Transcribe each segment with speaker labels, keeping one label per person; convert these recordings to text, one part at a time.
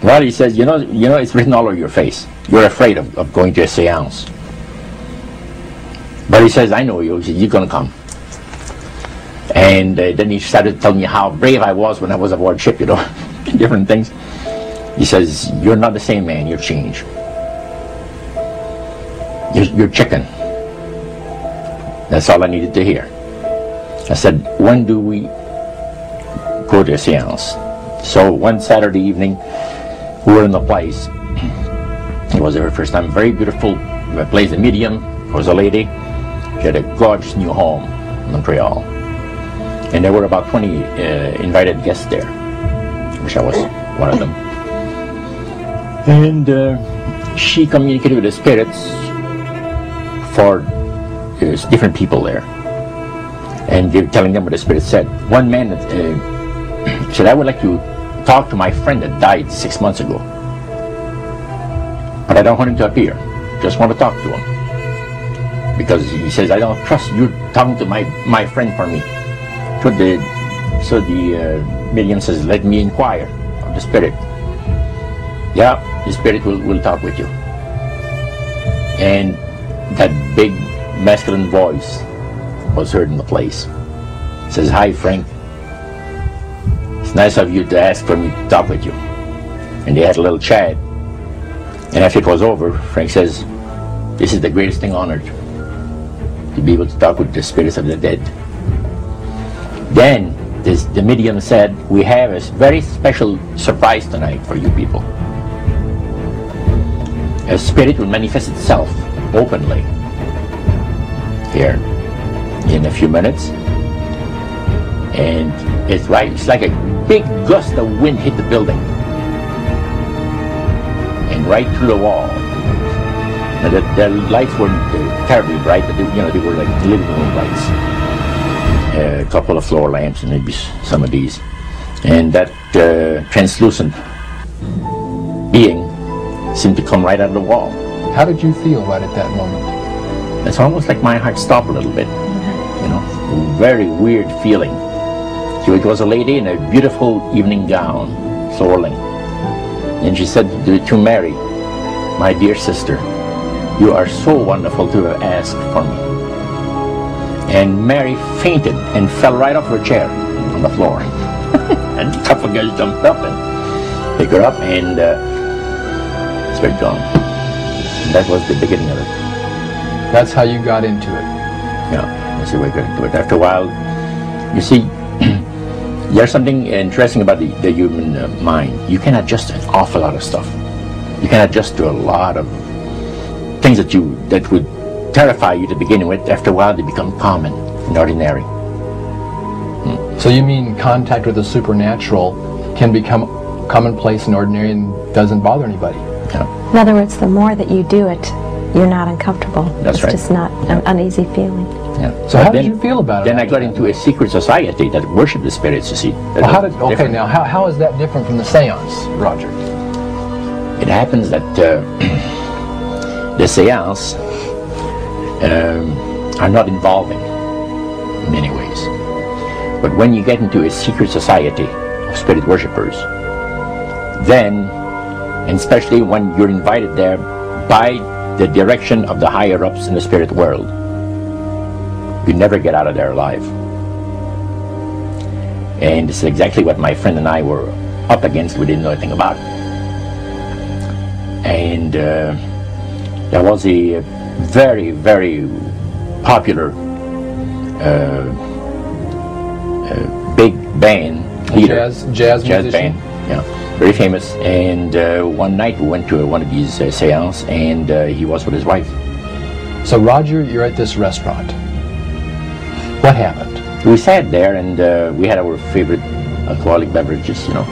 Speaker 1: Well, he says, you know, it's written all over your face. You're afraid of going to a seance. But he says, I know you. He says, you're going to come. And then he started telling me how brave I was when I was aboard ship, you know, different things. He says, you're not the same man, you've changed. You're chicken. That's all I needed to hear. I said, when do we go to a seance? So one Saturday evening, we were in the place. It was her first time. Very beautiful place. The medium was a lady. She had a gorgeous new home in Montreal. And there were about 20 invited guests there, which I was one of them. And she communicated with the spirits for different people there. And they were telling them what the spirit said. One man said, I would like to talk to my friend that died 6 months ago. But I don't want him to appear. Just want to talk to him. Because he says, I don't trust you talking to my friend for me. So the medium says, let me inquire of the spirit. Yeah, the spirit will talk with you. And that big masculine voice was heard in the place. It says, hi Frank. It's nice of you to ask for me to talk with you. And they had a little chat. And after it was over, Frank says, this is the greatest thing on earth, to be able to talk with the spirits of the dead. Then the medium said, we have a very special surprise tonight for you people. A spirit will manifest itself openly here in a few minutes. And it's like a big gust of wind hit the building. And right through the wall. Now the lights weren't terribly bright, but they were like living room lights. A couple of floor lamps and maybe some of these. And that translucent being seemed to come right out of the wall.
Speaker 2: How did you feel right at that moment?
Speaker 1: It's almost like my heart stopped a little bit. You know, very weird feeling. So it was a lady in a beautiful evening gown, swirling. And she said to Mary, my dear sister, you are so wonderful to have asked for me. And Mary fainted and fell right off her chair on the floor. And a couple of guys jumped up and picked her up, and it's very gone. And that was the beginning of it.
Speaker 2: That's how you got into it.
Speaker 1: Yeah, that's the way I got into it. After a while, you see, there's something interesting about the human mind. You can adjust an awful lot of stuff. You can adjust to a lot of things that would terrify you to begin with. After a while, they become common and ordinary.
Speaker 2: So you mean contact with the supernatural can become commonplace and ordinary and doesn't bother anybody?
Speaker 1: Yeah.
Speaker 3: In other words, the more that you do it, you're not uncomfortable.
Speaker 1: That's right.
Speaker 3: It's just not an uneasy feeling.
Speaker 1: Yeah.
Speaker 2: So how did you feel about it?
Speaker 1: Then I got into a secret society that worshipped the spirits, you see.
Speaker 2: Well, how is that different from the seance, Roger?
Speaker 1: It happens that the seance are not involving in many ways. But when you get into a secret society of spirit worshippers, then, and especially when you're invited there by the direction of the higher-ups in the spirit world, you never get out of there alive. And this is exactly what my friend and I were up against. We didn't know anything about. And there was a very, very popular big band leader.
Speaker 2: Jazz musician?
Speaker 1: Band, yeah, very famous. And one night we went to one of these seances, and he was with his wife.
Speaker 2: So Roger, you're at this restaurant. What happened?
Speaker 1: We sat there, and we had our favorite alcoholic beverages, you know.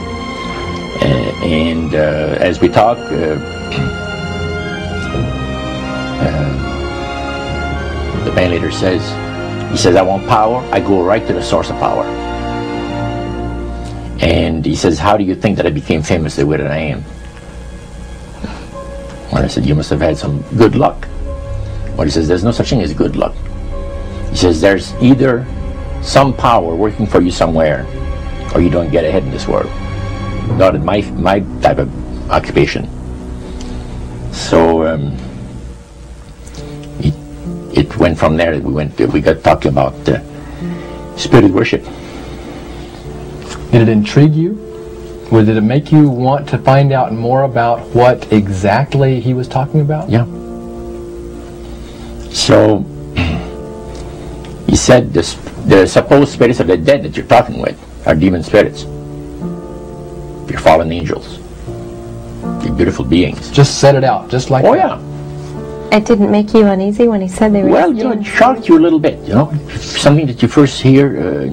Speaker 1: And as we talked, the band leader says, he says, I want power. I go right to the source of power. And he says, how do you think that I became famous the way that I am? Well, I said, you must have had some good luck. Well, he says, there's no such thing as good luck. He says, there's either some power working for you somewhere, or you don't get ahead in this world. Not in my type of occupation. So it went from there. We got talking about spirit worship.
Speaker 2: Did it intrigue you? Or did it make you want to find out more about what exactly he was talking about?
Speaker 1: Yeah. So he said the supposed spirits of the dead that you're talking with are demon spirits. They're fallen angels. They're beautiful beings.
Speaker 2: Just set it out, just like that.
Speaker 1: Yeah.
Speaker 3: It didn't make you uneasy when he said they were
Speaker 1: Well, you know, it shocked you a little bit, you know. Something that you first hear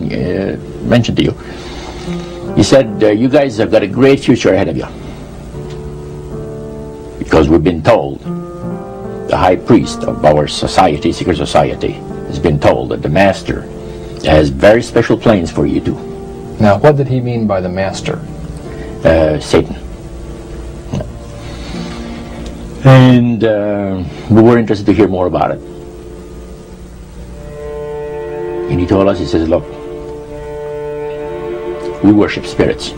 Speaker 1: mentioned to you. He said, you guys have got a great future ahead of you. Because we've been told, the high priest of our society, secret society, has been told that the master has very special plans for you too.
Speaker 2: Now, what did he mean by the master?
Speaker 1: Satan. And we were interested to hear more about it. And he told us, he says, look, we worship spirits.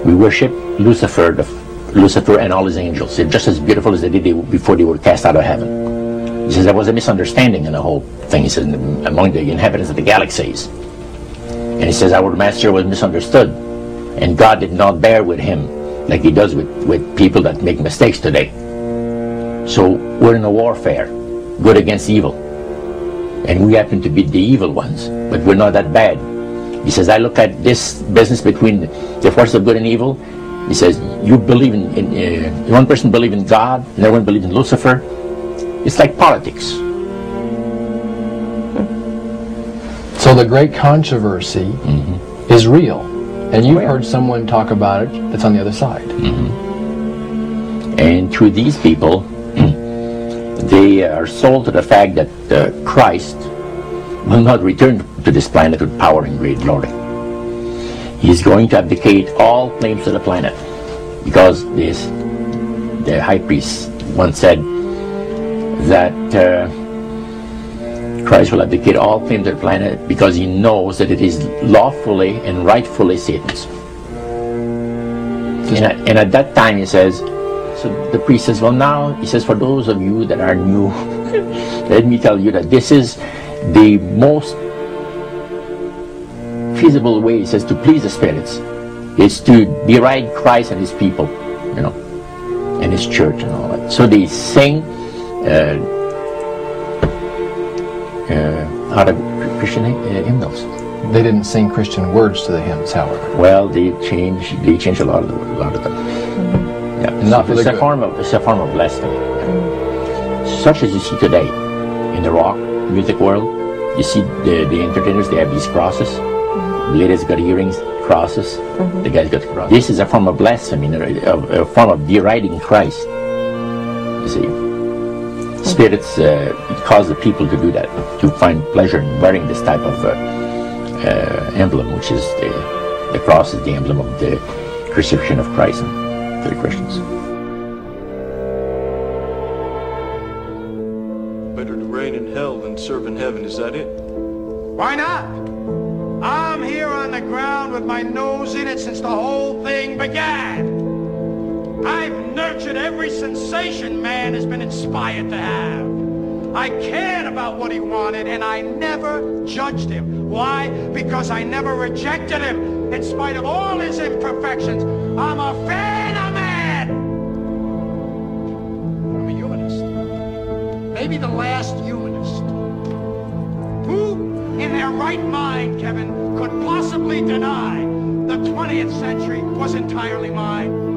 Speaker 1: We worship Lucifer and all his angels. They're just as beautiful as they did before they were cast out of heaven. He says there was a misunderstanding in the whole thing. He says among the inhabitants of the galaxies. And he says our master was misunderstood. And God did not bear with him like he does with people that make mistakes today. So we're in a warfare, good against evil. And we happen to be the evil ones, but we're not that bad. He says, I look at this business between the forces of good and evil. He says, you believe in one person believes in God, another one believes in Lucifer. It's like politics.
Speaker 2: So the great controversy is real. And you've heard someone talk about it that's on the other side.
Speaker 1: And through these people, they are sold to the fact that Christ will not return to this planet with power and great glory. He's going to abdicate all claims to the planet, because the high priest once said that Christ will abdicate all claims to the planet because he knows that it is lawfully and rightfully Satan's. And at that time he says, so the priest says, well now, he says, for those of you that are new, let me tell you that this is the most feasible way, he says, to please the spirits is to deride Christ and his people, you know, and his church and all that. So they sing out of Christian hymnals.
Speaker 2: They didn't sing Christian words to the hymns, however.
Speaker 1: Well, they changed a lot of them. Yeah,
Speaker 2: and not for the good.
Speaker 1: It's a form of blasphemy. Yeah. Such as you see today in the rock music world. You see the entertainers, they have these crosses. The ladies got earrings, crosses. The guys got crosses. This is a form of blasphemy, a form of deriding Christ. You see. Spirits cause the people to do that, to find pleasure in wearing this type of emblem, which is the cross is the emblem of the crucifixion of Christ to the Christians.
Speaker 4: Better to reign in hell than serve in heaven, is that it?
Speaker 5: Why not? I'm here on the ground with my nose in it since the whole thing began. I've nurtured every sensation man has been inspired to have. I cared about what he wanted, and I never judged him. Why? Because I never rejected him. In spite of all his imperfections, I'm a fan of man. I'm a humanist. Maybe the last humanist. Who, in their right mind, Kevin, could possibly deny the 20th century was entirely mine?